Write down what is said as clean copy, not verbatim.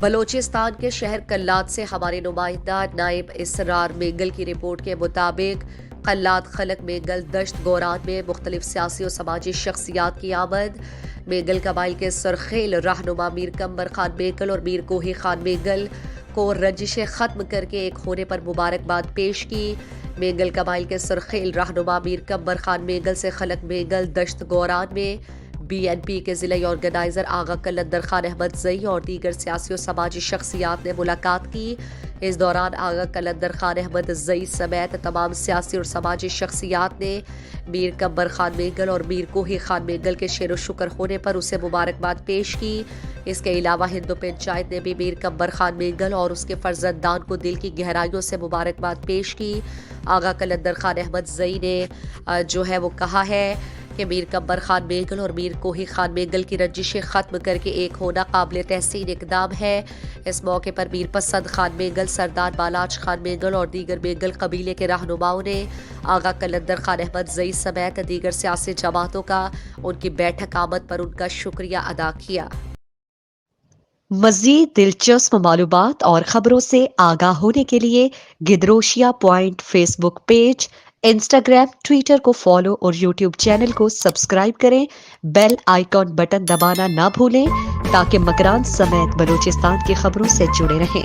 بلوچستان کے شہر قلات سے ہمارے نمائندہ نائب اسرار مینگل کی رپورٹ کے مطابق قلات خلق مینگل دشت گوران میں مختلف سیاسی و سماجی شخصیات کی آمد۔ مینگل قبائل کے سرخیل رہنما میر کمبر خان مینگل اور میر کوہی خان مینگل کو رنجشیں ختم کر کے ایک ہونے پر مبارکباد پیش کی۔ مینگل قبائل کے سرخیل رہنما میر کمبر خان مینگل سے خلق مینگل دشت گوران میں بی این پی کے ضلعی آرگنائزر آغا قلندر خان احمد زئی اور دیگر سیاسی و سماجی شخصیات نے ملاقات کی۔ اس دوران آغا قلندر خان احمد زئی سمیت تمام سیاسی اور سماجی شخصیات نے میر کمبر خان مینگل اور میر کوہی خان مینگل کے شیر و شکر ہونے پر اسے مبارکباد پیش کی۔ اس کے علاوہ ہندو پنچایت نے بھی میر کمبر خان مینگل اور اس کے فرزندان کو دل کی گہرائیوں سے مبارکباد پیش کی۔ آغا قلندر خان احمد زئی نے وہ کہا ہے کہ میر کمبر خان مینگل اور میر کوہی خان مینگل کی رنجشیں ختم کر کے ایک ہونا قابل تحسین اقدام ہے۔ اس موقع پر میر پسند خان مینگل، سردار بالاچ خان مینگل اور دیگر مینگل قبیلے کے رہنماؤں نے آغا قلندر خان احمد زئی سمیت دیگر سیاسی جماعتوں کا ان کی بیٹھک آمد پر ان کا شکریہ ادا کیا۔ مزید دلچسپ معلومات اور خبروں سے آگاہ ہونے کے لیے Gedrosia point Facebook page, Instagram, Twitter کو فالو اور یوٹیوب چینل کو سبسکرائب کریں۔ بیل آئیکن بٹن دبانا نہ بھولیں تاکہ مکران سمیت بلوچستان کی خبروں سے جڑے رہیں۔